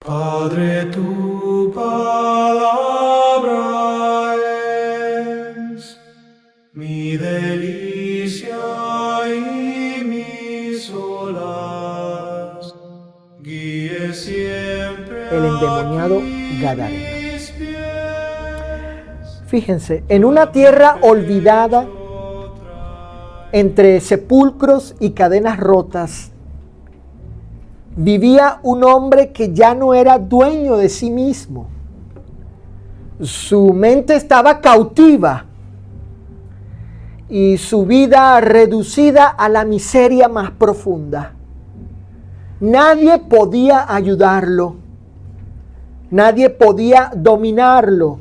Padre, tu palabra es mi delicia y mi solaz. Guíe siempre El endemoniado Gadareno. mis pies. Fíjense, en una tierra olvidada, entre sepulcros y cadenas rotas, vivía un hombre que ya no era dueño de sí mismo. Su mente estaba cautiva y su vida reducida a la miseria más profunda. Nadie podía ayudarlo, nadie podía dominarlo,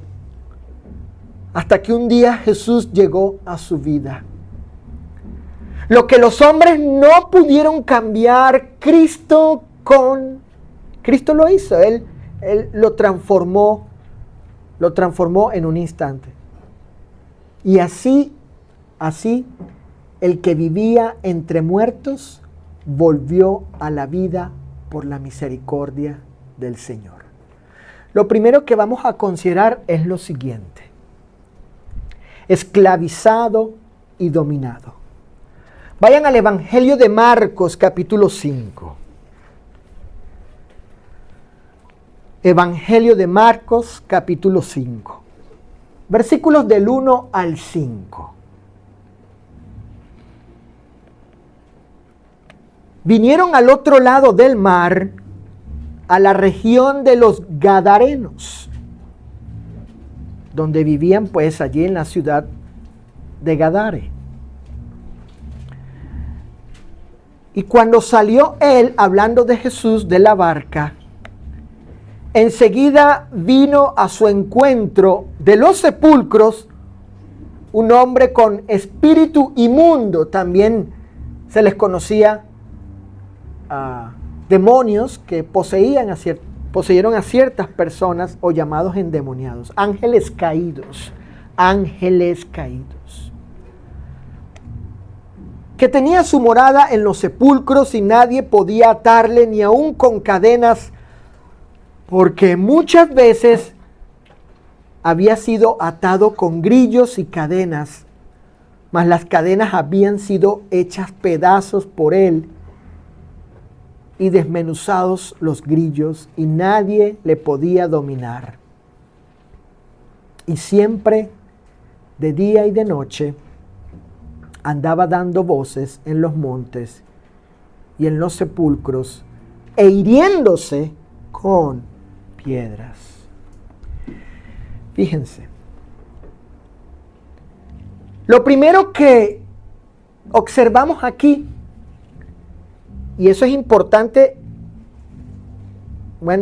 hasta que un día Jesús llegó a su vida. Lo que los hombres no pudieron cambiar, Cristo lo hizo. Él lo transformó en un instante. Y así, el que vivía entre muertos volvió a la vida por la misericordia del Señor. Lo primero que vamos a considerar es lo siguiente: esclavizado y dominado. Vayan al Evangelio de Marcos, capítulo 5. Evangelio de Marcos, capítulo 5. Versículos del 1 al 5. Vinieron al otro lado del mar, a la región de los Gadarenos, donde vivían pues allí en la ciudad de Gadare. Y cuando salió él, hablando de Jesús, de la barca, enseguida vino a su encuentro de los sepulcros un hombre con espíritu inmundo. También se les conocía demonios que poseyeron a ciertas personas, o llamados endemoniados, ángeles caídos, que tenía su morada en los sepulcros y nadie podía atarle ni aun con cadenas, porque muchas veces había sido atado con grillos y cadenas, mas las cadenas habían sido hechas pedazos por él y desmenuzados los grillos, y nadie le podía dominar. Y siempre, de día y de noche, andaba dando voces en los montes y en los sepulcros, e hiriéndose con piedras. Fíjense, lo primero que observamos aquí, y eso es importante,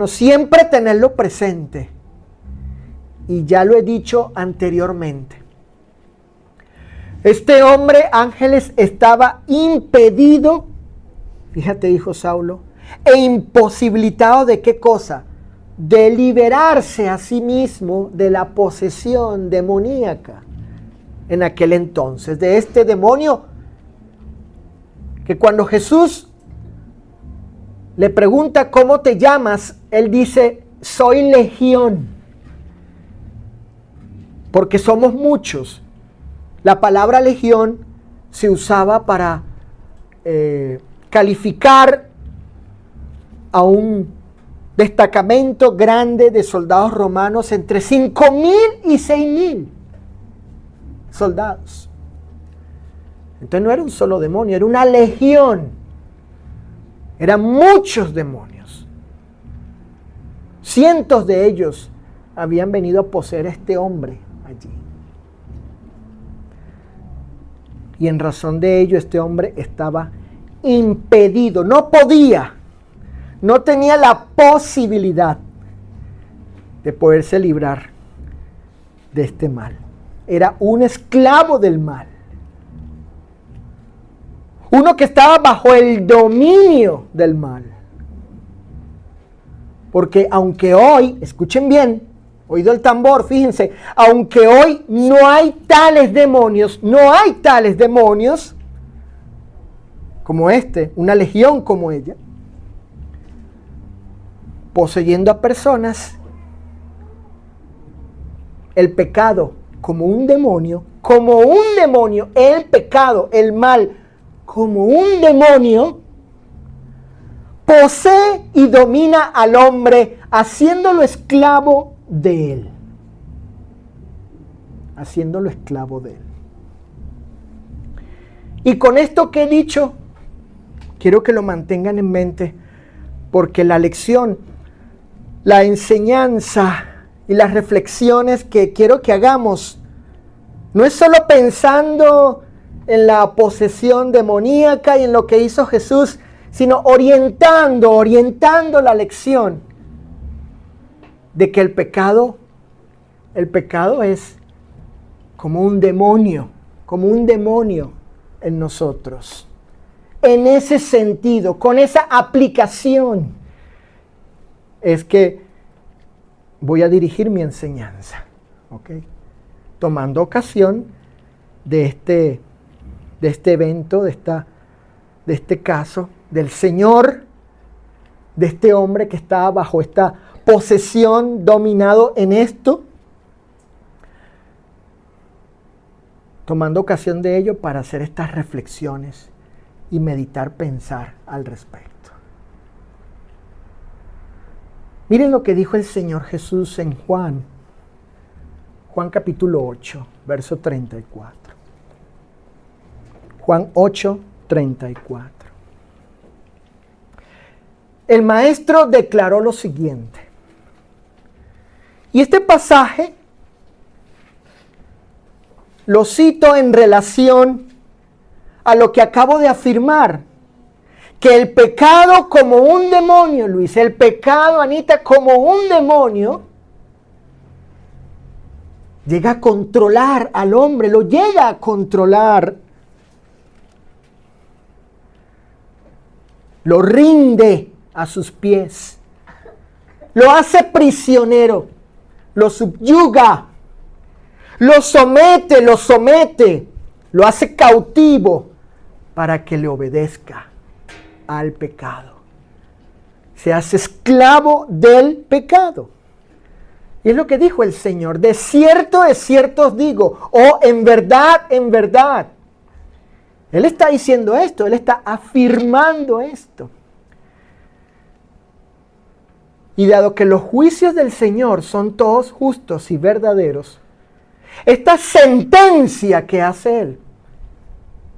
siempre tenerlo presente, y ya lo he dicho anteriormente. Este hombre, Ángeles, estaba impedido, fíjate, dijo Saulo, e imposibilitado de ¿qué cosa? De liberarse a sí mismo de la posesión demoníaca en aquel entonces, de este demonio que cuando Jesús le pregunta ¿cómo te llamas?, él dice: soy legión, porque somos muchos. La palabra legión se usaba para calificar a un destacamento grande de soldados romanos, entre 5,000 y 6,000 soldados. Entonces no era un solo demonio, era una legión. Eran muchos demonios. Cientos de ellos habían venido a poseer a este hombre allí. Y en razón de ello, este hombre estaba impedido, no podía, no tenía la posibilidad de poderse librar de este mal. Era un esclavo del mal. Uno que estaba bajo el dominio del mal. Porque aunque hoy, escuchen bien, oído el tambor, fíjense, aunque hoy no hay tales demonios como una legión como ella, poseyendo a personas, el pecado como un demonio, el pecado, el mal, como un demonio, posee y domina al hombre, haciéndolo esclavo de él. Haciéndolo esclavo de él. Y con esto que he dicho, quiero que lo mantengan en mente, porque la lección, la enseñanza y las reflexiones que quiero que hagamos, no es solo pensando en la posesión demoníaca y en lo que hizo Jesús, sino orientando la lección de que el pecado es como un demonio en nosotros. En ese sentido, con esa aplicación, es que voy a dirigir mi enseñanza, ¿ok? Tomando ocasión de este evento, de este caso, del Señor, de este hombre que está bajo esta posesión, dominado en esto, tomando ocasión de ello para hacer estas reflexiones y meditar, pensar al respecto. Miren lo que dijo el Señor Jesús en Juan capítulo 8, verso 34. Juan 8, 34. El maestro declaró lo siguiente. Y este pasaje lo cito en relación a lo que acabo de afirmar, que el pecado como un demonio, Luis, el pecado, Anita, como un demonio, llega a controlar al hombre, lo llega a controlar, lo rinde a sus pies, lo hace prisionero, lo subyuga, lo somete, lo hace cautivo para que le obedezca al pecado. Se hace esclavo del pecado. Y es lo que dijo el Señor: de cierto os digo, o en verdad, Él está diciendo esto, Él está afirmando esto. Y dado que los juicios del Señor son todos justos y verdaderos, esta sentencia que hace Él,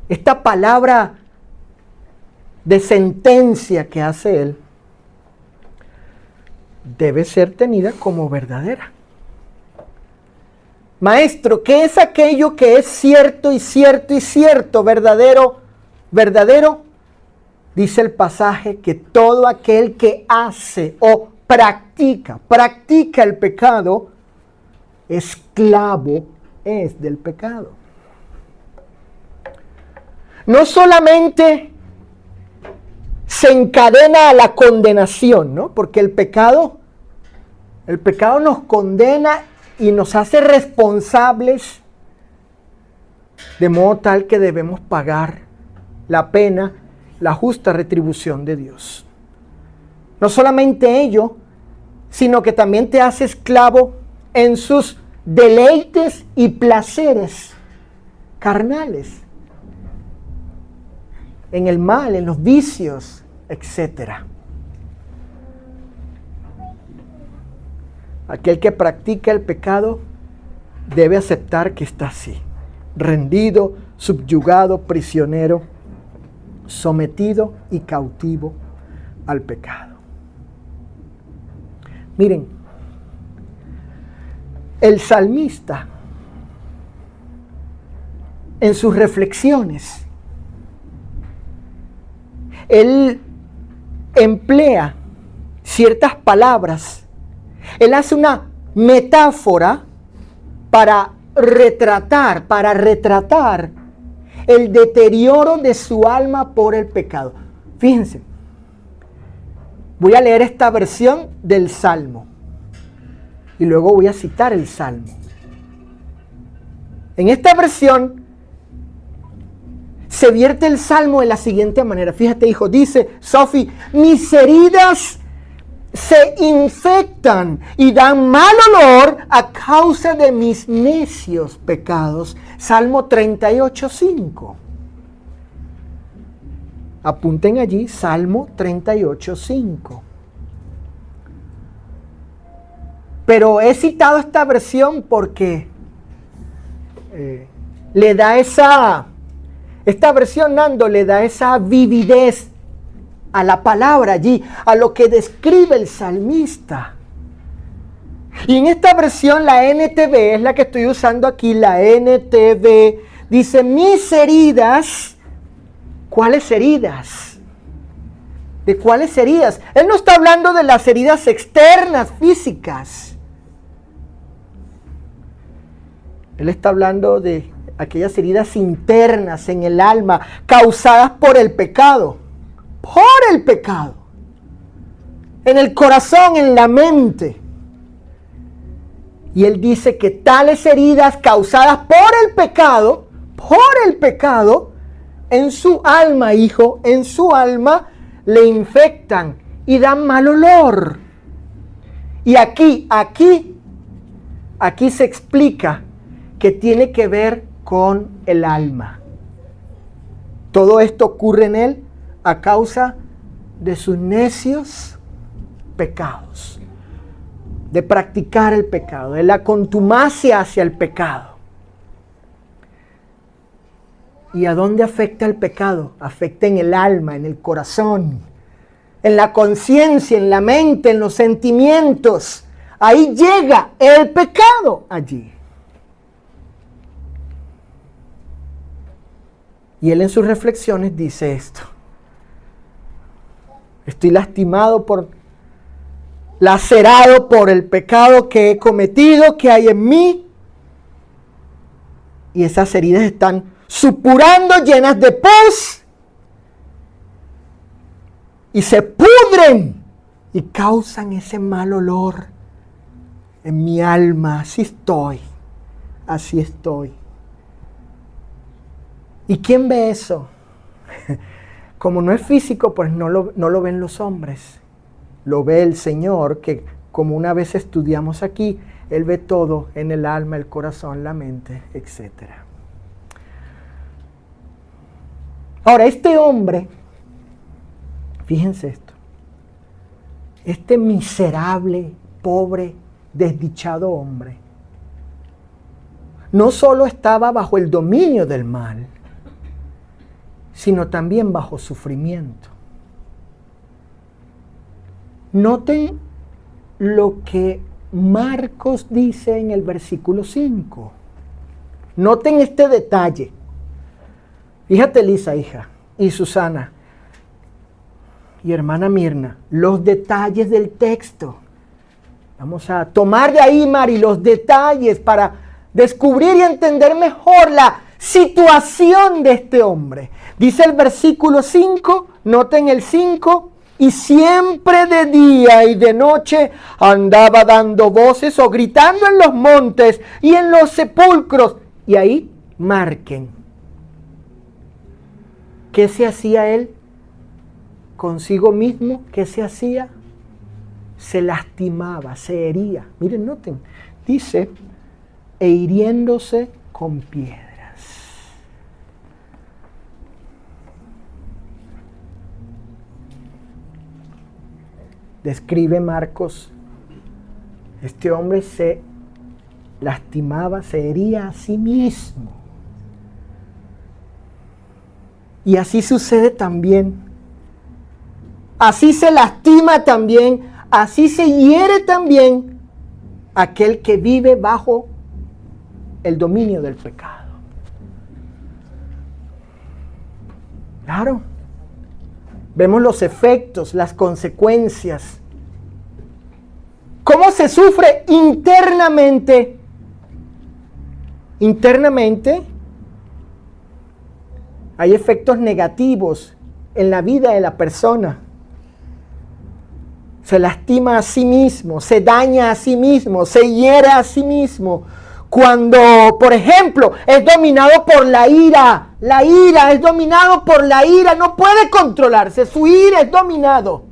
esta palabra de sentencia que hace Él, debe ser tenida como verdadera. Maestro, ¿qué es aquello que es cierto y cierto, verdadero? Dice el pasaje que todo aquel que hace o practica el pecado, esclavo es del pecado. No solamente se encadena a la condenación, ¿no? Porque el pecado nos condena y nos hace responsables, de modo tal que debemos pagar la pena, la justa retribución de Dios. No solamente ello, sino que también te hace esclavo en sus deleites y placeres carnales, en el mal, en los vicios, etc. Aquel que practica el pecado debe aceptar que está así, rendido, subyugado, prisionero, sometido y cautivo al pecado. Miren, el salmista, en sus reflexiones, él emplea ciertas palabras. Él hace una metáfora para retratar el deterioro de su alma por el pecado. Fíjense, voy a leer esta versión del Salmo y luego voy a citar el Salmo. En esta versión se vierte el Salmo de la siguiente manera. Fíjate, hijo, dice Sophie: mis heridas se infectan y dan mal olor a causa de mis necios pecados. Salmo 38:5. Apunten allí, Salmo 38:5. Pero he citado esta versión porque le da esta versión, Nando, le da esa vividez a la palabra allí, a lo que describe el salmista. Y en esta versión, la NTV, es la que estoy usando aquí, la NTV, dice, mis heridas. ¿Cuáles heridas? ¿De cuáles heridas? Él no está hablando de las heridas externas, físicas. Él está hablando de aquellas heridas internas en el alma, causadas por el pecado. Por el pecado. En el corazón, en la mente. Y él dice que tales heridas causadas por el pecado, en su alma, hijo, en su alma, le infectan y dan mal olor. Y aquí se explica que tiene que ver con el alma. Todo esto ocurre en él a causa de sus necios pecados, de practicar el pecado, de la contumacia hacia el pecado. ¿Y a dónde afecta el pecado? Afecta en el alma, en el corazón, en la conciencia, en la mente, en los sentimientos. Ahí llega el pecado allí. Y él en sus reflexiones dice esto. Estoy lacerado por el pecado que he cometido, que hay en mí. Y esas heridas están supurando, llenas de pus. Y se pudren y causan ese mal olor en mi alma. Así estoy. ¿Y quién ve eso? Como no es físico, pues no lo ven los hombres. Lo ve el Señor, que como una vez estudiamos aquí, Él ve todo en el alma, el corazón, la mente, etc. Ahora, este hombre, fíjense esto, este miserable, pobre, desdichado hombre, no solo estaba bajo el dominio del mal, sino también bajo sufrimiento. Noten lo que Marcos dice en el versículo 5. Noten este detalle. Fíjate, Lisa, hija, y Susana, y hermana Mirna, los detalles del texto. Vamos a tomar de ahí, Mari, los detalles para descubrir y entender mejor la situación de este hombre. Dice el versículo 5, noten el 5, y siempre de día y de noche andaba dando voces o gritando en los montes y en los sepulcros. Y ahí marquen. ¿Qué se hacía él consigo mismo? ¿Qué se hacía? Se lastimaba, se hería. Miren, noten, dice, e hiriéndose con piedras. Describe Marcos, este hombre se lastimaba, se hería a sí mismo. Y así sucede también. Así se lastima también, así se hiere también aquel que vive bajo el dominio del pecado. Claro. Vemos los efectos, las consecuencias. ¿Cómo se sufre internamente? Internamente hay efectos negativos en la vida de la persona. Se lastima a sí mismo, se daña a sí mismo, se hiere a sí mismo. Cuando, por ejemplo, es dominado por la ira es dominado por la ira, no puede controlarse, su ira es dominado.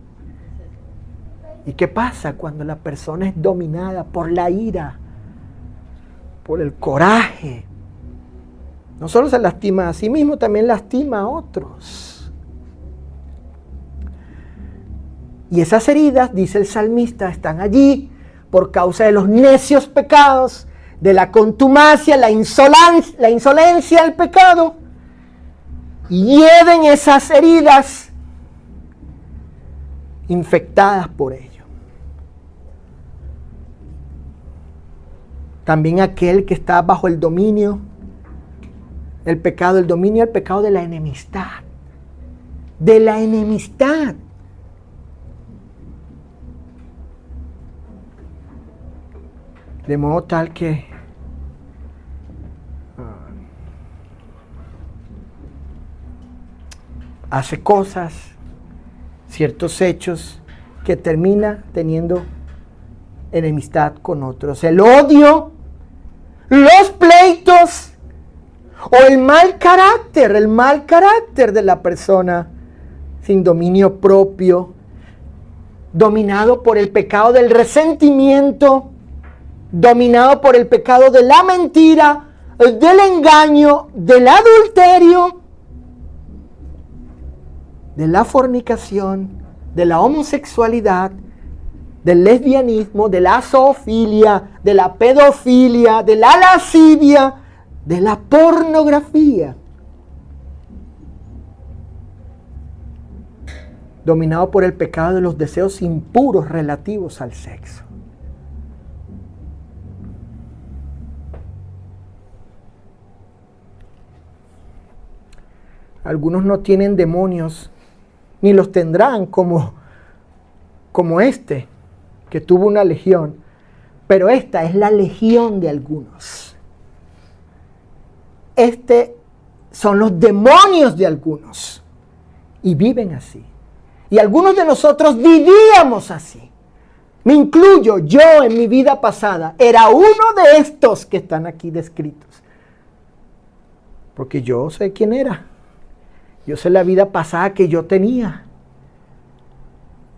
¿Y qué pasa cuando la persona es dominada por la ira, por el coraje? No solo se lastima a sí mismo, también lastima a otros. Y esas heridas, dice el salmista, están allí por causa de los necios pecados, de la contumacia, la insolencia del pecado. Lleven esas heridas infectadas por ello. También aquel que está bajo el dominio, el pecado de la enemistad. De la enemistad. De modo tal que hace cosas, ciertos hechos que termina teniendo enemistad con otros. El odio, los pleitos o el mal carácter de la persona sin dominio propio, dominado por el pecado del resentimiento, dominado por el pecado de la mentira, del engaño, del adulterio, de la fornicación, de la homosexualidad, del lesbianismo, de la zoofilia, de la pedofilia, de la lascivia, de la pornografía. Dominado por el pecado de los deseos impuros relativos al sexo. Algunos no tienen demonios, ni los tendrán como este, que tuvo una legión. Pero esta es la legión de algunos. Son los demonios de algunos. Y viven así. Y algunos de nosotros vivíamos así. Me incluyo, yo en mi vida pasada era uno de estos que están aquí descritos. Porque yo sé quién era. Yo sé la vida pasada que yo tenía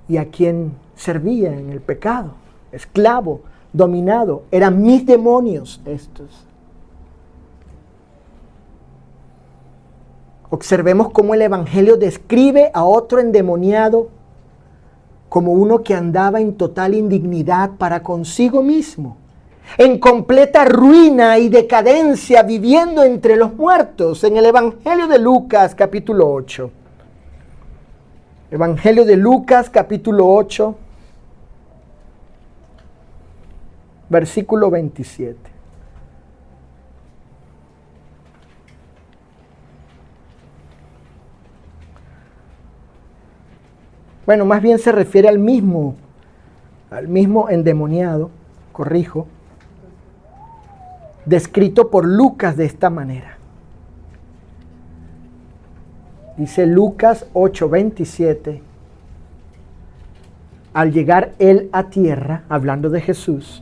y a quien servía en el pecado, esclavo, dominado. Eran mis demonios estos. Observemos cómo el Evangelio describe a otro endemoniado como uno que andaba en total indignidad para consigo mismo, en completa ruina y decadencia, viviendo entre los muertos, en el Evangelio de Lucas, capítulo 8. Evangelio de Lucas, capítulo 8, versículo 27. Bueno, más bien se refiere al mismo endemoniado, corrijo, descrito por Lucas de esta manera. Dice Lucas 8:27. Al llegar él a tierra, hablando de Jesús,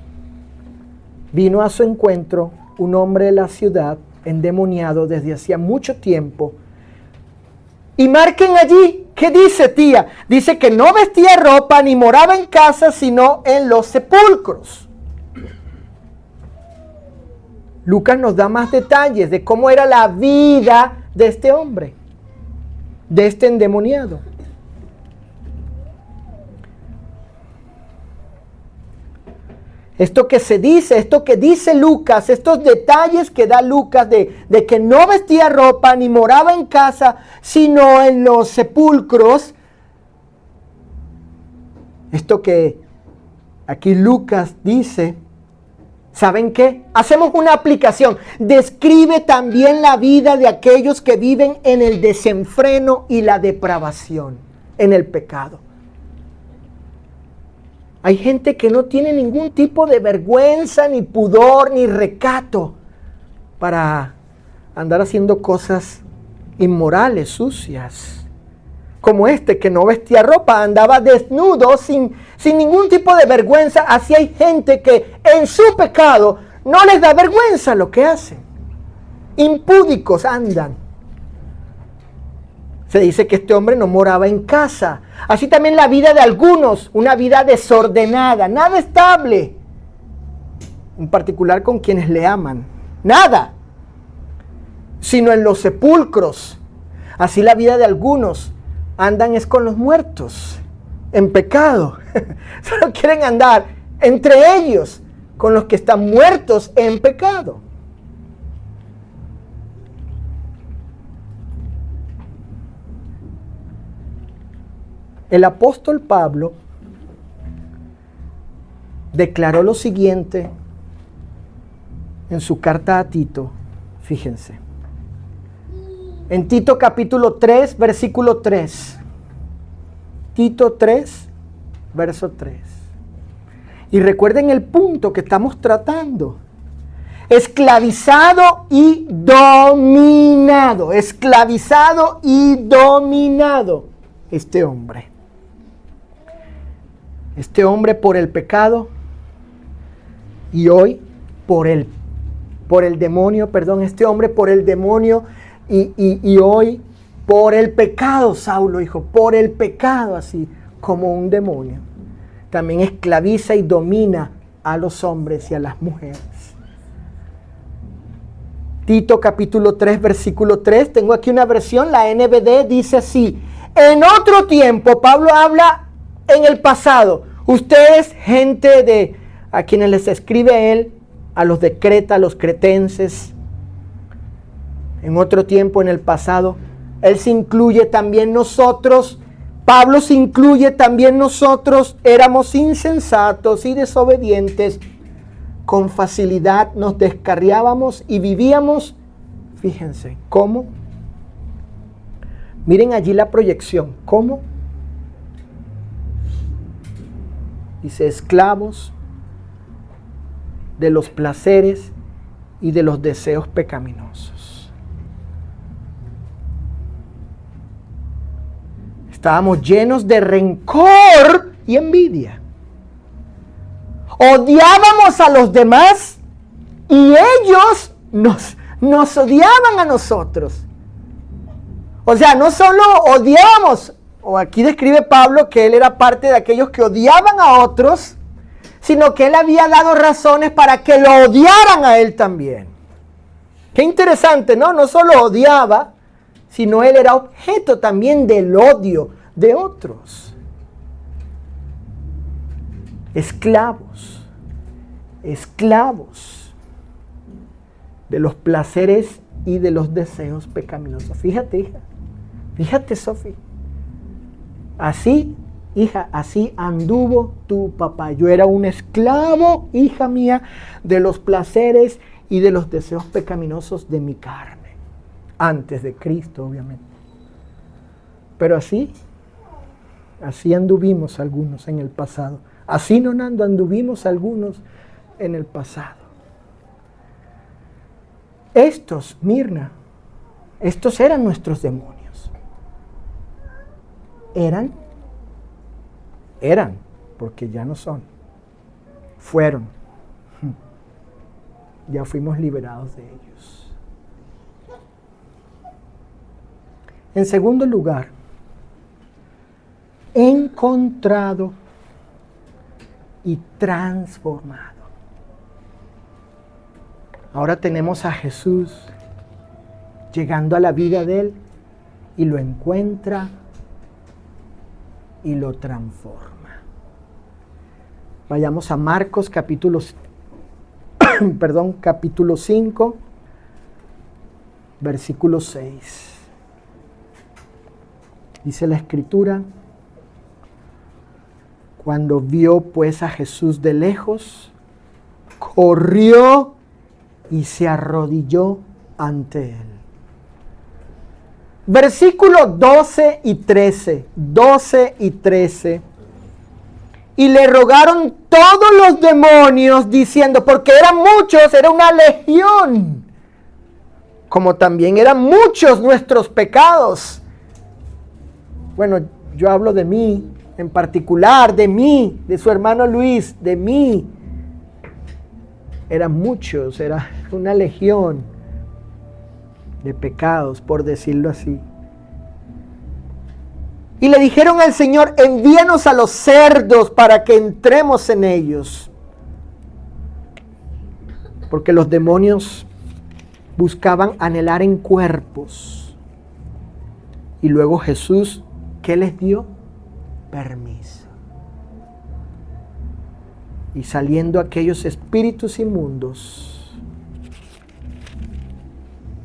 vino a su encuentro un hombre de la ciudad endemoniado desde hacía mucho tiempo. Y marquen allí, ¿qué dice, tía? Dice que no vestía ropa ni moraba en casa, sino en los sepulcros. Lucas nos da más detalles de cómo era la vida de este hombre, de este endemoniado. Esto que se dice, esto que dice Lucas, estos detalles que da Lucas de que no vestía ropa ni moraba en casa, sino en los sepulcros. Esto que aquí Lucas dice, ¿saben qué? Hacemos una aplicación. Describe también la vida de aquellos que viven en el desenfreno y la depravación, en el pecado. Hay gente que no tiene ningún tipo de vergüenza, ni pudor, ni recato para andar haciendo cosas inmorales, sucias. Como este que no vestía ropa, andaba desnudo, sin ningún tipo de vergüenza. Así hay gente que en su pecado no les da vergüenza lo que hacen. Impúdicos andan, Se dice que este hombre no moraba en casa. Así también la vida de algunos, una vida desordenada, nada estable. En particular con quienes le aman. Nada. Sino en los sepulcros. Así la vida de algunos andan es con los muertos, en pecado. Solo quieren andar entre ellos, con los que están muertos en pecado. El apóstol Pablo declaró lo siguiente en su carta a Tito. Fíjense. En Tito capítulo 3, versículo 3. Tito 3, verso 3. Y recuerden el punto que estamos tratando. Esclavizado y dominado. Esclavizado y dominado. Este hombre. Este hombre por el pecado y hoy por el demonio, este hombre por el demonio y hoy por el pecado, Saulo dijo, por el pecado, así como un demonio. También esclaviza y domina a los hombres y a las mujeres. Tito capítulo 3, versículo 3, tengo aquí una versión, la NBD dice así: en otro tiempo, Pablo habla en el pasado. Ustedes, gente de a quienes les escribe él, a los de Creta, a los cretenses, en otro tiempo, en el pasado, él se incluye también nosotros. Pablo se incluye también nosotros. Éramos insensatos y desobedientes. Con facilidad nos descarriábamos y vivíamos. Fíjense, ¿cómo? Miren allí la proyección. ¿Cómo? Dice, esclavos de los placeres y de los deseos pecaminosos. Estábamos llenos de rencor y envidia. Odiábamos a los demás y ellos nos odiaban a nosotros. O sea, no solo odiábamos, o aquí describe Pablo que él era parte de aquellos que odiaban a otros, sino que él había dado razones para que lo odiaran a él también. Qué interesante, ¿no? No solo odiaba, sino él era objeto también del odio de otros. Esclavos de los placeres y de los deseos pecaminosos. Fíjate, hija, fíjate, Sofía. Así, hija, así anduvo tu papá. Yo era un esclavo, hija mía, de los placeres y de los deseos pecaminosos de mi carne. Antes de Cristo, obviamente. Pero así anduvimos algunos en el pasado. Así no anduvimos algunos en el pasado. Estos, Mirna, estos eran nuestros demonios. Eran, porque ya no son. Fueron. Ya fuimos liberados de ellos. En segundo lugar, encontrado y transformado. Ahora tenemos a Jesús llegando a la vida de él y lo encuentra y lo transforma. Vayamos a Marcos capítulo 5, versículo 6. Dice la Escritura: cuando vio pues a Jesús de lejos, corrió y se arrodilló ante él. Versículos 12 y 13. Y le rogaron todos los demonios diciendo, porque eran muchos, era una legión, como también eran muchos nuestros pecados. Bueno, yo hablo de mí, en particular, de mí, de su hermano Luis, de mí. Eran muchos, era una legión de pecados, por decirlo así. Y le dijeron al Señor, envíanos a los cerdos para que entremos en ellos. Porque los demonios buscaban anhelar en cuerpos. Y luego Jesús, ¿qué les dio? Permiso. Y saliendo aquellos espíritus inmundos,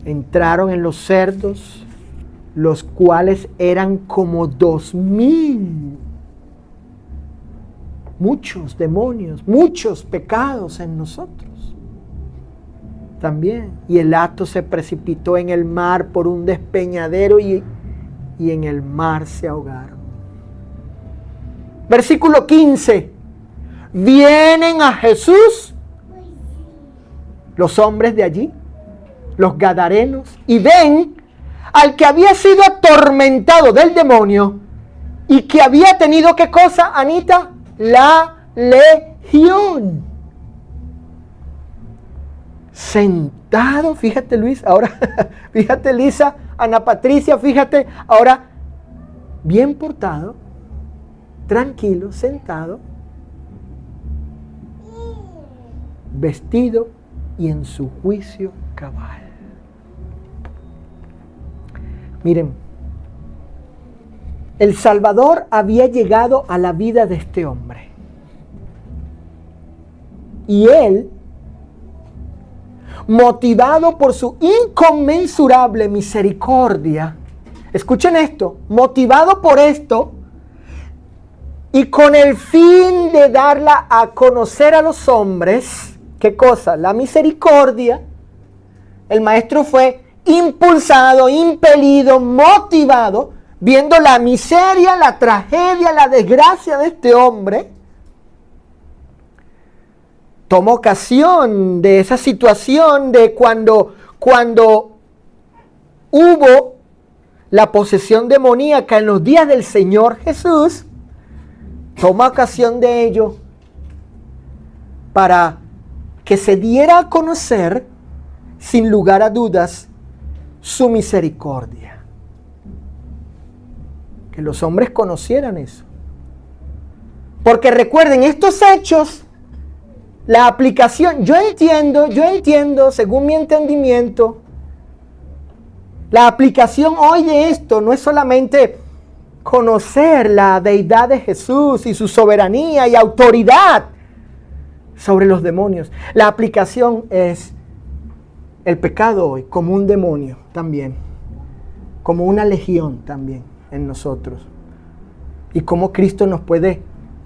entraron en los cerdos, los cuales eran como 2000. Muchos demonios, muchos pecados en nosotros. También. Y el hato se precipitó en el mar por un despeñadero y en el mar se ahogaron. Versículo 15. Vienen a Jesús los hombres de allí, los gadarenos, y ven al que había sido atormentado del demonio y que había tenido, ¿qué cosa, Anita? La legión. Sentado, fíjate Luis, ahora, fíjate Lisa, Ana Patricia, fíjate, ahora, bien portado, tranquilo, sentado, vestido y en su juicio cabal. Miren, el Salvador había llegado a la vida de este hombre. Y él, motivado por su inconmensurable misericordia, escuchen esto, motivado por esto, y con el fin de darla a conocer a los hombres, ¿qué cosa? La misericordia. El maestro fue impulsado, impelido, motivado, viendo la miseria, la tragedia, la desgracia de este hombre. Toma ocasión de esa situación de cuando hubo la posesión demoníaca en los días del Señor Jesús. Toma ocasión de ello para que se diera a conocer, sin lugar a dudas, su misericordia. Que los hombres conocieran eso. Porque recuerden, estos hechos, la aplicación, yo entiendo, según mi entendimiento, la aplicación hoy de esto no es solamente conocer la deidad de Jesús y su soberanía y autoridad sobre los demonios. La aplicación es el pecado hoy como un demonio también, como una legión también en nosotros. Y cómo Cristo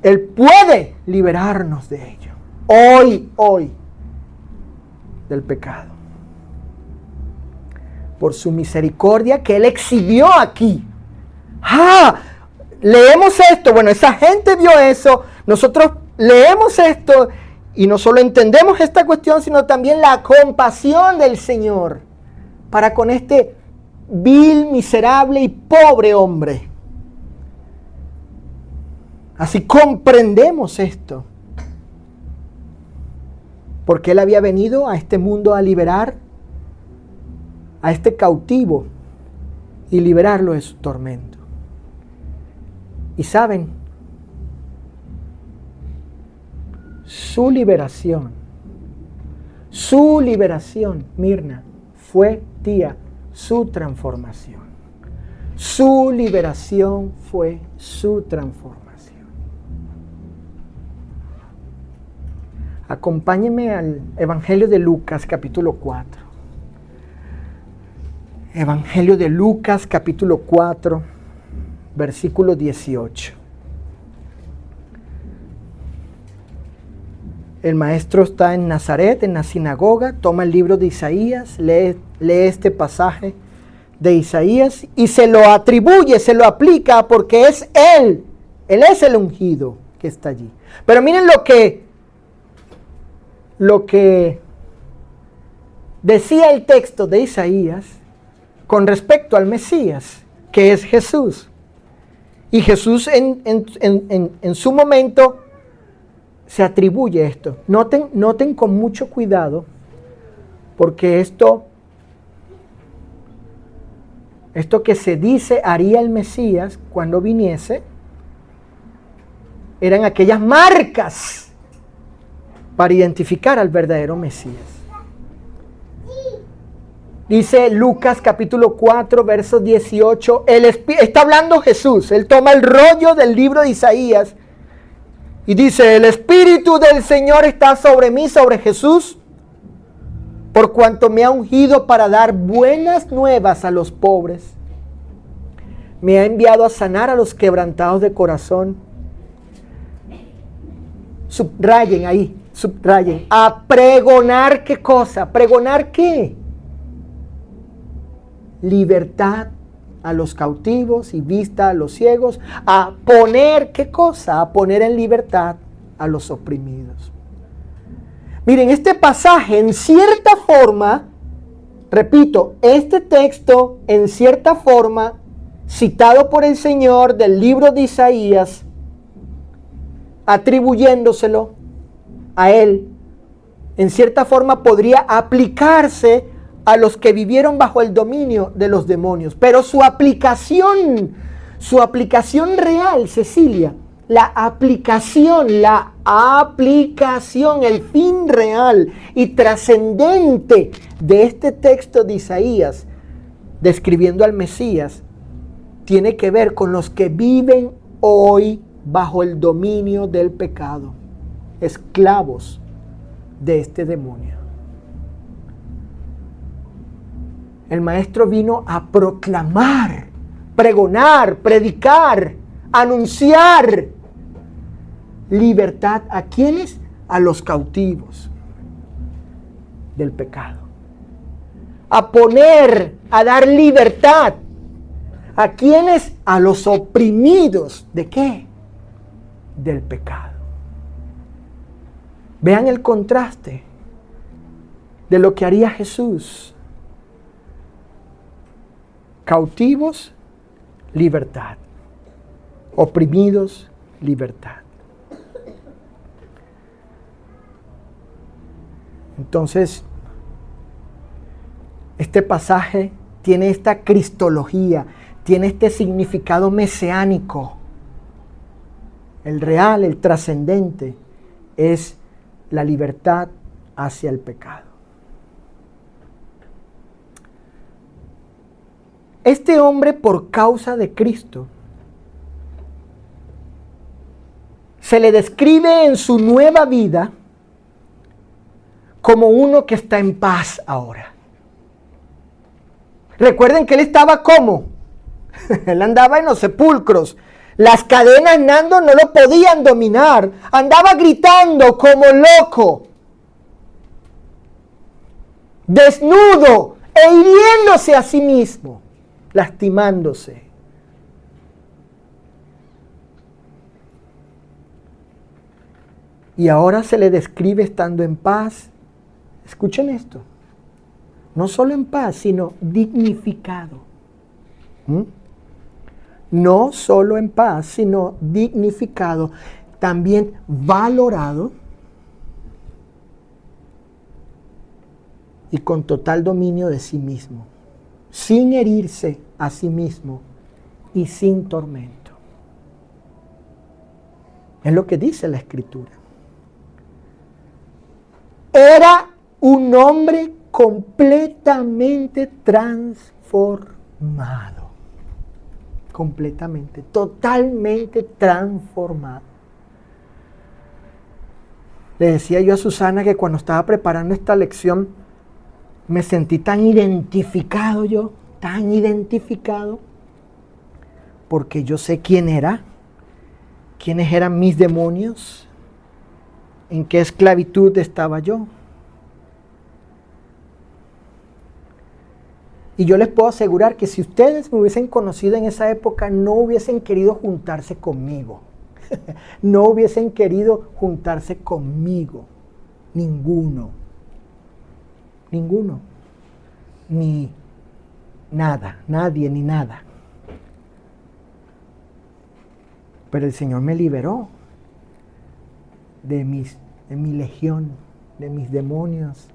Él puede liberarnos de ello. Hoy, del pecado. Por su misericordia que Él exhibió aquí. Leemos esto. Bueno, esa gente vio eso. Nosotros leemos esto y no solo entendemos esta cuestión, sino también la compasión del Señor para con este vil, miserable y pobre hombre. Así comprendemos esto. Porque Él había venido a este mundo a liberar a este cautivo y liberarlo de su tormento. Y saben, su liberación, Mirna, fue, tía, su transformación. Su liberación fue su transformación. Acompáñenme al Evangelio de Lucas, capítulo 4. Evangelio de Lucas, capítulo 4, versículo 18. El maestro está en Nazaret, en la sinagoga, toma el libro de Isaías, lee este pasaje de Isaías y se lo atribuye, se lo aplica porque es Él es el ungido que está allí. Pero miren lo que decía el texto de Isaías con respecto al Mesías, que es Jesús. Y Jesús en su momento se atribuye esto. Noten con mucho cuidado, porque esto esto que se dice haría el Mesías cuando viniese, eran aquellas marcas para identificar al verdadero Mesías. Dice Lucas capítulo 4, verso 18, está hablando Jesús, él toma el rollo del libro de Isaías y dice, el Espíritu del Señor está sobre mí, sobre Jesús, por cuanto me ha ungido para dar buenas nuevas a los pobres. Me ha enviado a sanar a los quebrantados de corazón. Subrayen ahí, subrayen. A pregonar, ¿qué cosa? ¿Pregonar qué? Libertad a los cautivos y vista a los ciegos. A poner, ¿qué cosa? A poner en libertad a los oprimidos. Miren, este pasaje en cierta forma, repito, este texto en cierta forma, citado por el Señor del libro de Isaías, atribuyéndoselo a él, en cierta forma podría aplicarse a los que vivieron bajo el dominio de los demonios. Pero su aplicación real, Cecilia, la aplicación, el fin real y trascendente de este texto de Isaías, describiendo al Mesías, tiene que ver con los que viven hoy bajo el dominio del pecado, esclavos de este demonio. El Maestro vino a proclamar, pregonar, predicar, anunciar libertad. ¿A quiénes? A los cautivos del pecado. A poner, a dar libertad. ¿A quiénes? A los oprimidos. ¿De qué? Del pecado. Vean el contraste de lo que haría Jesús. Cautivos, libertad. Oprimidos, libertad. Entonces, este pasaje tiene esta cristología, tiene este significado mesiánico. El real, el trascendente, es la libertad hacia el pecado. Este hombre, por causa de Cristo, se le describe en su nueva vida como uno que está en paz ahora. Recuerden que él estaba ¿cómo? Él andaba en los sepulcros. Las cadenas no lo podían dominar. Andaba gritando como loco, desnudo e hiriéndose a sí mismo, lastimándose. Y ahora se le describe estando en paz. Escuchen esto. No solo en paz, sino dignificado. No solo en paz, sino dignificado. También valorado. Y con total dominio de sí mismo. Sin herirse a sí mismo y sin tormento. Es lo que dice la Escritura. Era un hombre completamente transformado. Completamente, totalmente transformado. Le decía yo a Susana que cuando estaba preparando esta lección me sentí tan identificado porque yo sé quién era, quiénes eran mis demonios, en qué esclavitud estaba yo. Y yo les puedo asegurar que si ustedes me hubiesen conocido en esa época, no hubiesen querido juntarse conmigo. No hubiesen querido juntarse conmigo. Ninguno. Ninguno. Ni nada. Nadie ni nada. Pero el Señor me liberó de mi legión, de mis demonios.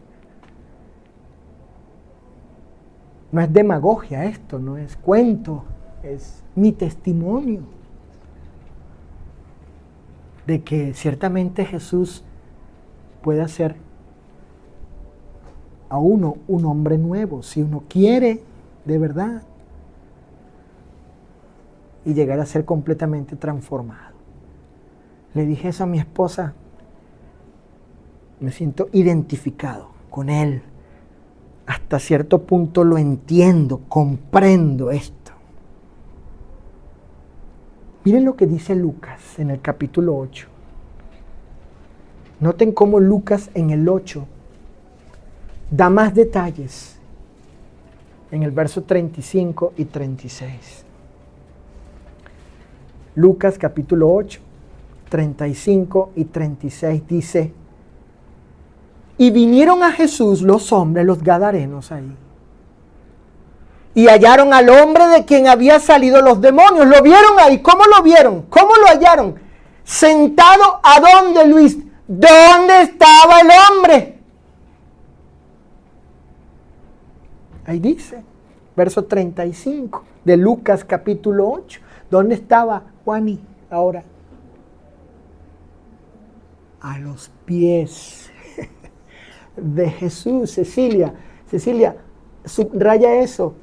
No es demagogia esto, no es cuento, es mi testimonio de que ciertamente Jesús puede hacer a uno un hombre nuevo, si uno quiere de verdad, y llegar a ser completamente transformado. Le dije eso a mi esposa, me siento identificado con él. Hasta cierto punto lo entiendo, comprendo esto. Miren lo que dice Lucas en el capítulo 8. Noten cómo Lucas en el 8 da más detalles en el verso 35 y 36. Lucas capítulo 8, 35 y 36 dice: y vinieron a Jesús los hombres, los gadarenos ahí, y hallaron al hombre de quien había salido los demonios. Lo vieron ahí. ¿Cómo lo vieron? ¿Cómo lo hallaron? Sentado, ¿a dónde, Luis? ¿Dónde estaba el hombre? Ahí dice, verso 35 de Lucas capítulo 8. ¿Dónde estaba Juani ahora? A los pies de Jesús. Cecilia, subraya eso.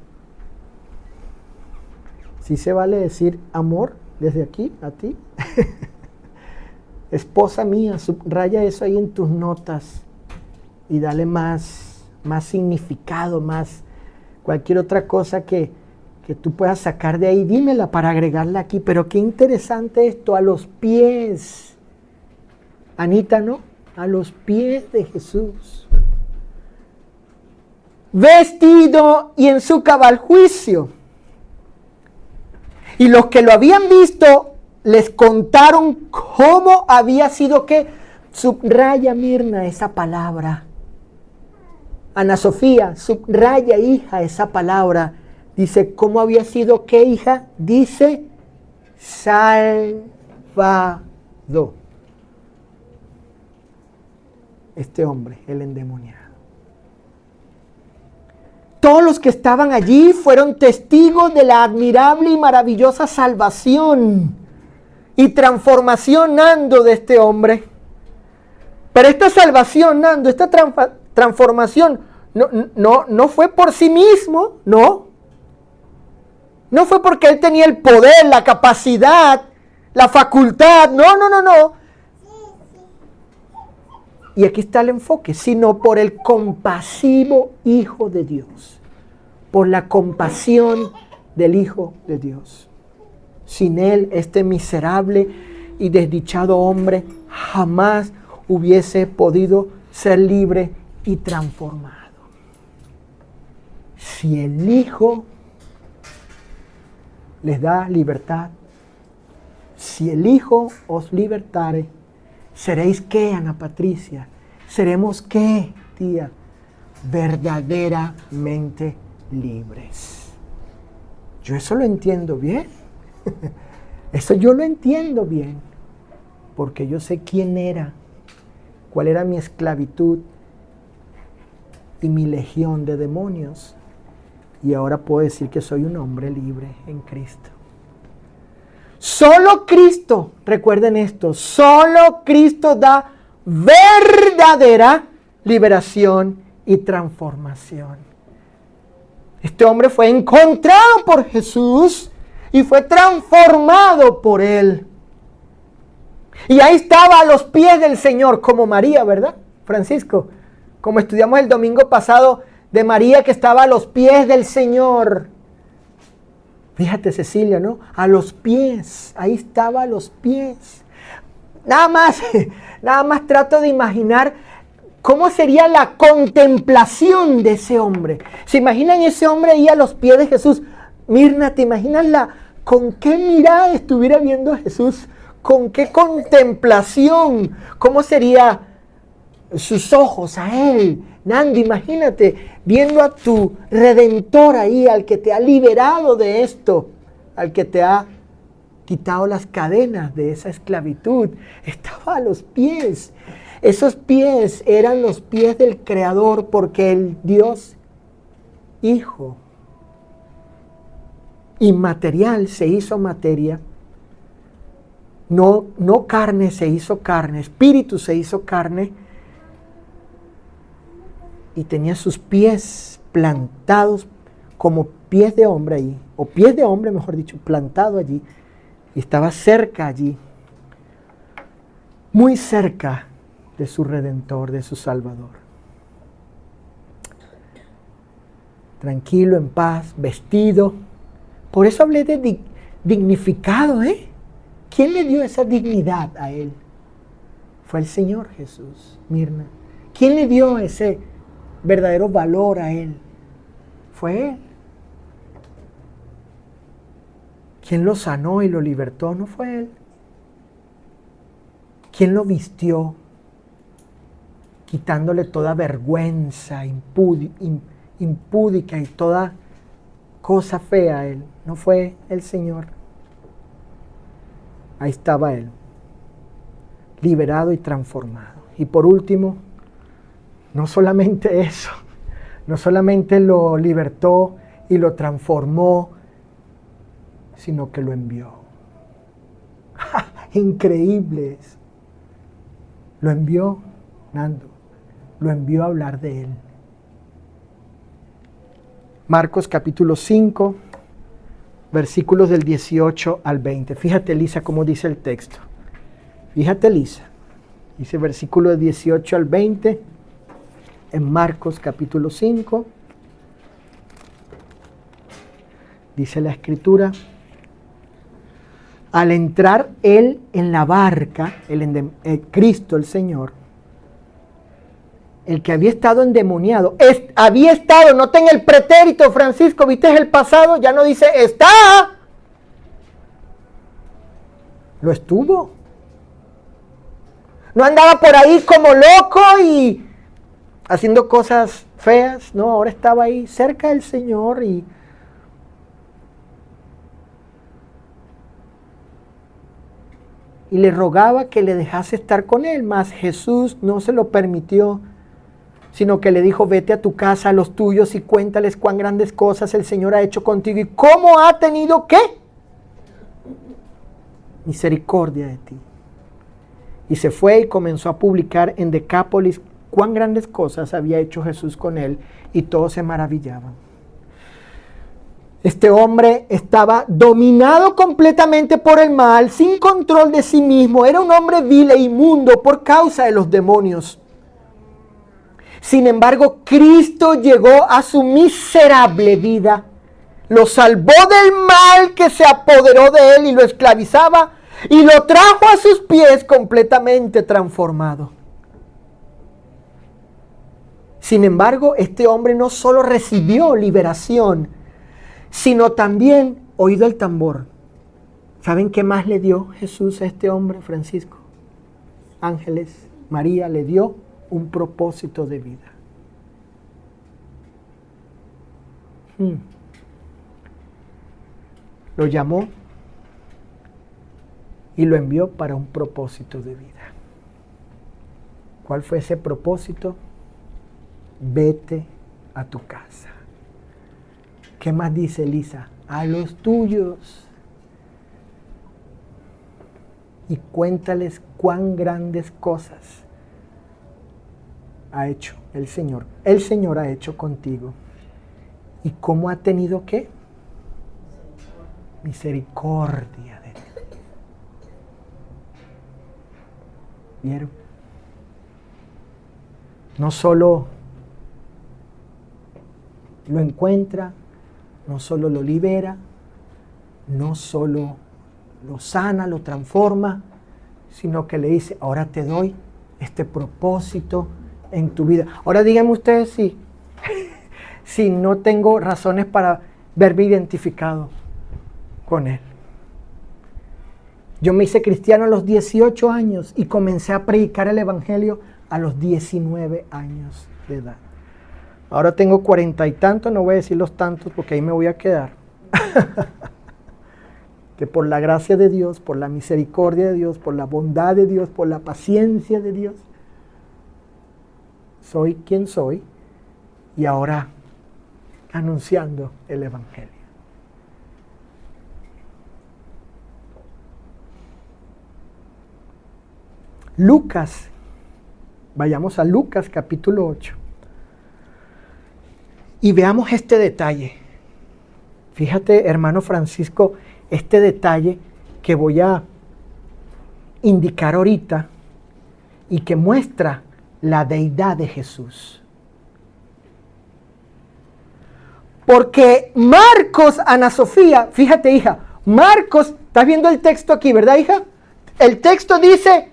¿Sí se vale decir amor desde aquí a ti? Esposa mía, subraya eso ahí en tus notas y dale más significado, más cualquier otra cosa que tú puedas sacar de ahí, dímela para agregarla aquí. Pero qué interesante esto, a los pies. Anita, ¿no? A los pies de Jesús. Vestido y en su cabal juicio. Y los que lo habían visto les contaron cómo había sido que, subraya Mirna esa palabra. Ana Sofía, subraya hija esa palabra. Dice, ¿cómo había sido qué, hija? Dice, salvado. Este hombre, el endemoniado. Todos los que estaban allí fueron testigos de la admirable y maravillosa salvación y transformación, Nando, de este hombre. Pero esta salvación, Nando, esta transformación no fue por sí mismo, no. No fue porque él tenía el poder, la capacidad, la facultad, no. Y aquí está el enfoque, sino por el compasivo Hijo de Dios, por la compasión del Hijo de Dios. Sin él, este miserable y desdichado hombre jamás hubiese podido ser libre y transformado. Si el Hijo les da libertad, si el Hijo os libertare, ¿seréis qué, Ana Patricia? ¿Seremos qué, tía? Verdaderamente libres. Yo eso lo entiendo bien. Eso yo lo entiendo bien. Porque yo sé quién era, cuál era mi esclavitud y mi legión de demonios. Y ahora puedo decir que soy un hombre libre en Cristo. Solo Cristo, recuerden esto, solo Cristo da verdadera liberación y transformación. Este hombre fue encontrado por Jesús y fue transformado por él. Y ahí estaba a los pies del Señor, como María, ¿verdad, Francisco? Como estudiamos el domingo pasado de María, que estaba a los pies del Señor. Fíjate, Cecilia, ¿no? A los pies, ahí estaba a los pies. Nada más trato de imaginar cómo sería la contemplación de ese hombre. ¿Se imaginan ese hombre ahí a los pies de Jesús? Mirna, ¿te imaginas con qué mirada estuviera viendo a Jesús? ¿Con qué contemplación? ¿Cómo sería sus ojos a él? Nando, imagínate viendo a tu Redentor ahí, al que te ha liberado de esto, al que te ha quitado las cadenas de esa esclavitud. Estaba a los pies. Esos pies eran los pies del Creador, porque el Dios Hijo inmaterial se hizo materia, no carne se hizo carne, espíritu se hizo carne, y tenía sus pies plantados como pies de hombre allí, o pies de hombre, mejor dicho, plantado allí, y estaba cerca allí, muy cerca de su Redentor, de su Salvador. Tranquilo, en paz, vestido. Por eso hablé de dignificado, ¿eh? ¿Quién le dio esa dignidad a él? Fue el Señor Jesús, Mirna. ¿Quién le dio ese verdadero valor a él? Fue él. ¿Quién lo sanó y lo libertó? No fue él. ¿Quién lo vistió? Quitándole toda vergüenza impúdica y toda cosa fea a él. No fue el Señor. Ahí estaba él, liberado y transformado. Y por último, no solamente eso, no solamente lo libertó y lo transformó, sino que lo envió. Increíble eso. Lo envió, Nando, lo envió a hablar de él. Marcos capítulo 5, versículos del 18 al 20. Fíjate, Lisa, cómo dice el texto. Fíjate, Lisa. Dice versículo del 18 al 20 en Marcos capítulo 5. Dice la Escritura: al entrar él en la barca, Cristo el Señor, el que había estado endemoniado, había estado, nota en el pretérito, Francisco, ¿viste el pasado? Ya no dice está. Lo estuvo. No andaba por ahí como loco y haciendo cosas feas, no, ahora estaba ahí cerca del Señor y le rogaba que le dejase estar con él, mas Jesús no se lo permitió, sino que le dijo: vete a tu casa, a los tuyos, y cuéntales cuán grandes cosas el Señor ha hecho contigo y cómo ha tenido ¿qué? Misericordia de ti. Y se fue y comenzó a publicar en Decápolis cuán grandes cosas había hecho Jesús con él, y todos se maravillaban. Este hombre estaba dominado completamente por el mal, sin control de sí mismo. Era un hombre vil e inmundo por causa de los demonios. Sin embargo, Cristo llegó a su miserable vida, lo salvó del mal que se apoderó de él y lo esclavizaba, y lo trajo a sus pies completamente transformado. Sin embargo, este hombre no solo recibió liberación, sino también, oído el tambor, ¿saben qué más le dio Jesús a este hombre, Francisco? Ángeles, María le dio un propósito de vida. Lo llamó y lo envió para un propósito de vida. ¿Cuál fue ese propósito? Vete a tu casa. ¿Qué más dice Elisa? A los tuyos. Y cuéntales cuán grandes cosas ha hecho el Señor. El Señor ha hecho contigo. ¿Y cómo ha tenido qué? Misericordia de ti. ¿Vieron? No solo lo encuentra, no solo lo libera, no solo lo sana, lo transforma, sino que le dice: ahora te doy este propósito en tu vida. Ahora díganme ustedes si no tengo razones para verme identificado con él. Yo me hice cristiano a los 18 años y comencé a predicar el evangelio a los 19 años de edad. Ahora tengo 40 y tantos, no voy a decir los tantos porque ahí me voy a quedar. Que por la gracia de Dios, por la misericordia de Dios, por la bondad de Dios, por la paciencia de Dios, soy quien soy, y ahora anunciando el evangelio. Lucas. Vayamos a Lucas capítulo 8. Y veamos este detalle. Fíjate, hermano Francisco, este detalle que voy a indicar ahorita y que muestra la deidad de Jesús. Porque Marcos, Ana Sofía, fíjate hija, Marcos, ¿estás viendo el texto aquí, verdad hija? El texto dice,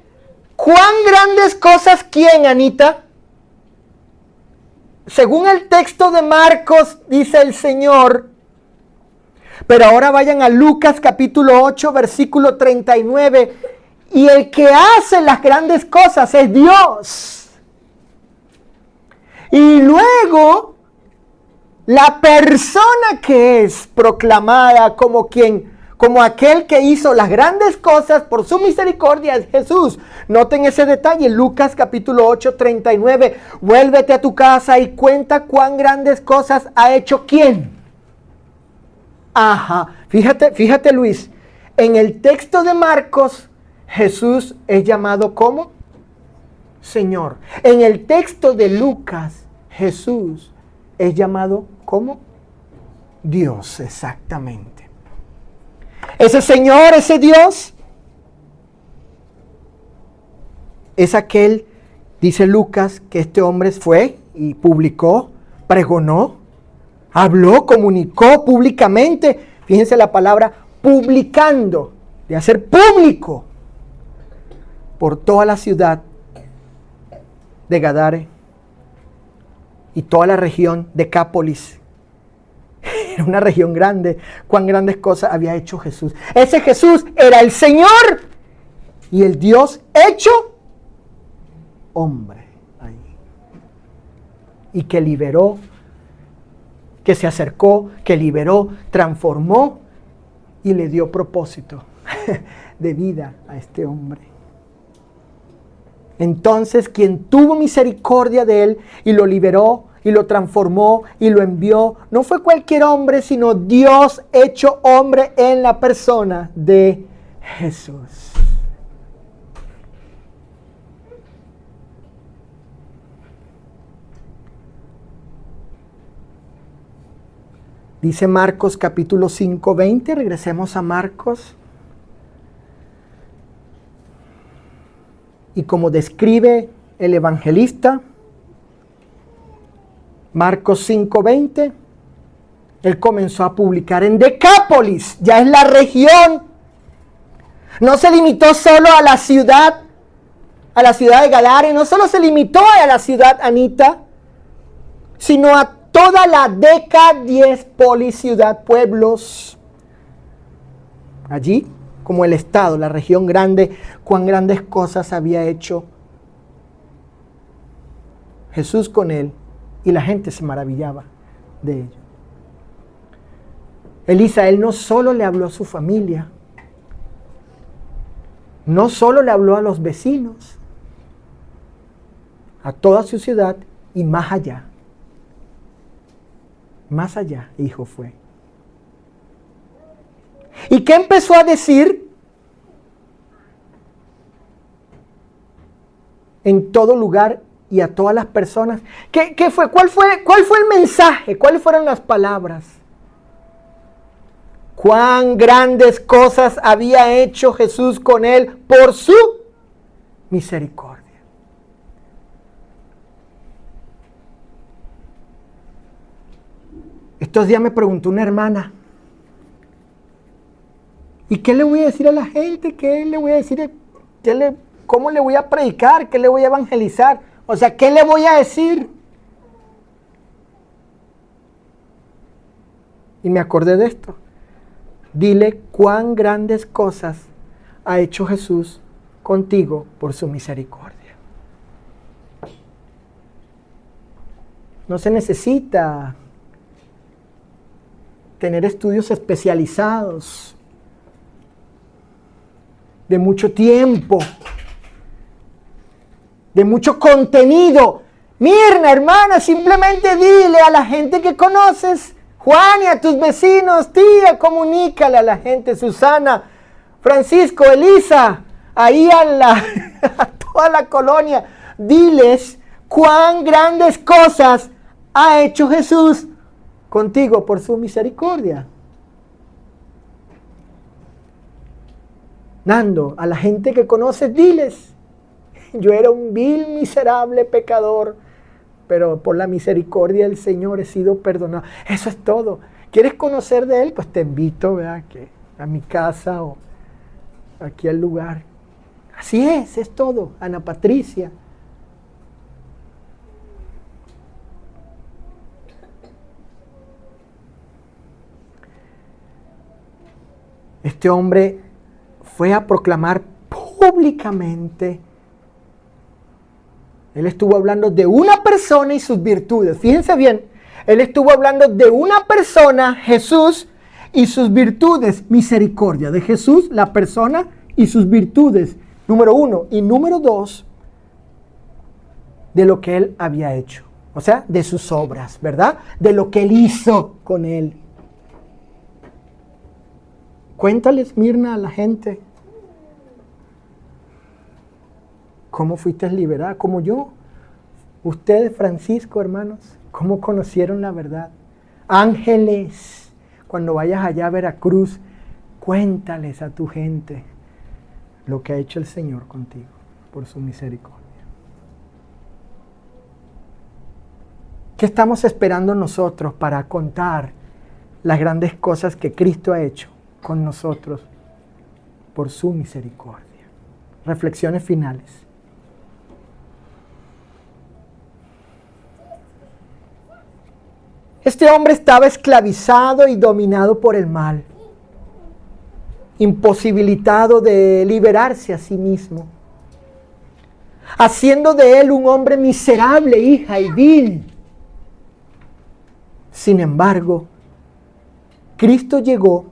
¿cuán grandes cosas quién, Anita? Según el texto de Marcos, dice el Señor. Pero ahora vayan a Lucas capítulo 8, versículo 39. Y el que hace las grandes cosas es Dios. Y luego, la persona que es proclamada como aquel que hizo las grandes cosas por su misericordia es Jesús. Noten ese detalle, Lucas capítulo 8, 39. Vuélvete a tu casa y cuenta cuán grandes cosas ha hecho ¿quién? Ajá, fíjate Luis, en el texto de Marcos, Jesús es llamado ¿cómo? Señor. En el texto de Lucas, Jesús es llamado ¿cómo? Dios, exactamente. Ese Señor, ese Dios, es aquel, dice Lucas, que este hombre fue y publicó, pregonó, habló, comunicó públicamente. Fíjense la palabra publicando, de hacer público por toda la ciudad de Gadara y toda la región de Decápolis. Era una región grande. Cuán grandes cosas había hecho Jesús. Ese Jesús era el Señor y el Dios hecho hombre. Ahí. Y que liberó, que se acercó, que liberó, transformó y le dio propósito de vida a este hombre. Entonces, quien tuvo misericordia de él y lo liberó y lo transformó y lo envió, no fue cualquier hombre, sino Dios hecho hombre en la persona de Jesús. Dice Marcos capítulo 5, 20, regresemos a Marcos. Y como describe el evangelista, Marcos 5:20, él comenzó a publicar en Decápolis, ya es la región. No se limitó solo a la ciudad de Gadara, no solo se limitó a la ciudad, Anita, sino a toda la Decápolis, ciudad, pueblos. Allí, como el estado, la región grande, cuán grandes cosas había hecho Jesús con él. Y la gente se maravillaba de ello. Elisa, él no solo le habló a su familia, no solo le habló a los vecinos, a toda su ciudad y más allá. Más allá, hijo, fue. ¿Y qué empezó a decir? En todo lugar y a todas las personas. ¿Qué fue? ¿Cuál fue el mensaje? ¿Cuáles fueron las palabras? Cuán grandes cosas había hecho Jesús con él por su misericordia. Estos días me preguntó una hermana, ¿y qué le voy a decir a la gente? ¿Qué le voy a decir? ¿Cómo le voy a predicar? ¿Qué le voy a evangelizar? O sea, ¿qué le voy a decir? Y me acordé de esto. Dile cuán grandes cosas ha hecho Jesús contigo por su misericordia. No se necesita tener estudios especializados de mucho tiempo, de mucho contenido. Mirna, hermana, simplemente dile a la gente que conoces, Juan, y a tus vecinos, tía, comunícale a la gente, Susana, Francisco, Elisa, ahí a toda la colonia. Diles cuán grandes cosas ha hecho Jesús contigo por su misericordia. Nando, a la gente que conoces, diles, yo era un vil, miserable pecador, pero por la misericordia del Señor he sido perdonado. Eso es todo. ¿Quieres conocer de Él? Pues te invito, ¿verdad?, que a mi casa o aquí al lugar. Así es todo. Ana Patricia. Este hombre fue a proclamar públicamente. Él estuvo hablando de una persona y sus virtudes. Fíjense bien, él estuvo hablando de una persona, Jesús, y sus virtudes. Misericordia de Jesús, la persona y sus virtudes. Número 1. Y número 2, de lo que él había hecho. O sea, de sus obras, ¿verdad? De lo que él hizo con él. Cuéntales, Mirna, a la gente. ¿Cómo fuiste liberada? Como yo. Ustedes, Francisco, hermanos, ¿cómo conocieron la verdad? Ángeles, cuando vayas allá a Veracruz, cuéntales a tu gente lo que ha hecho el Señor contigo por su misericordia. ¿Qué estamos esperando nosotros para contar las grandes cosas que Cristo ha hecho con nosotros por su misericordia? Reflexiones finales. Este hombre estaba esclavizado y dominado por el mal, imposibilitado de liberarse a sí mismo, haciendo de él un hombre miserable, hija, y vil. Sin embargo, Cristo llegó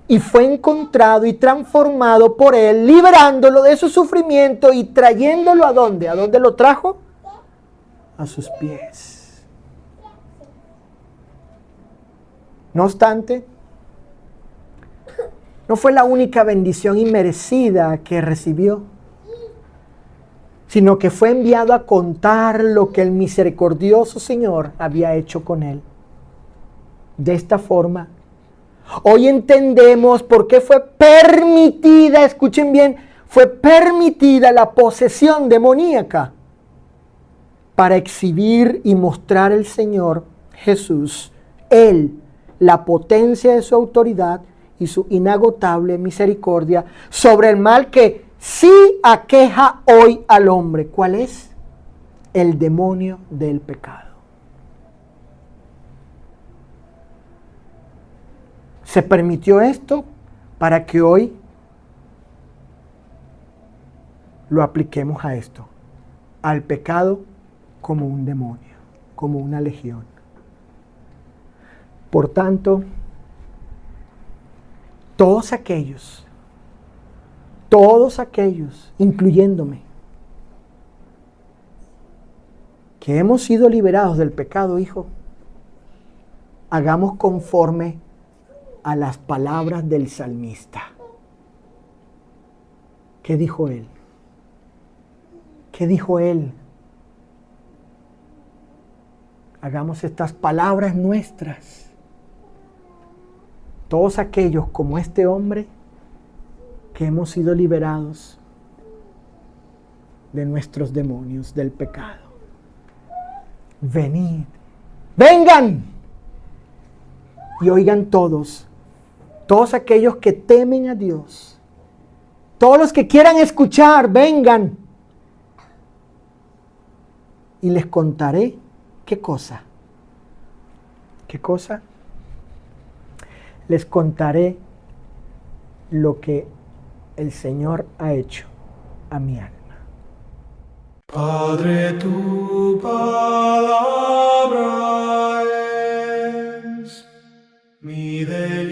y fue encontrado y transformado por él, liberándolo de su sufrimiento y trayéndolo ¿a dónde? ¿A dónde lo trajo? A sus pies. No obstante, no fue la única bendición inmerecida que recibió, sino que fue enviado a contar lo que el misericordioso Señor había hecho con él. De esta forma, hoy entendemos por qué fue permitida, escuchen bien, fue permitida la posesión demoníaca para exhibir y mostrar al Señor Jesús, Él, la potencia de su autoridad y su inagotable misericordia sobre el mal que sí aqueja hoy al hombre. ¿Cuál es? El demonio del pecado. Se permitió esto para que hoy lo apliquemos a esto, al pecado como un demonio, como una legión. Por tanto, todos aquellos, incluyéndome, que hemos sido liberados del pecado, hijo, hagamos conforme a las palabras del salmista. ¿Qué dijo él? ¿Qué dijo él? Hagamos estas palabras nuestras. Todos aquellos como este hombre que hemos sido liberados de nuestros demonios, del pecado. Venid, vengan y oigan todos aquellos que temen a Dios, todos los que quieran escuchar, vengan y les contaré qué cosa. ¿Qué cosa? Les contaré lo que el Señor ha hecho a mi alma. Padre, tu palabra es mi delicia.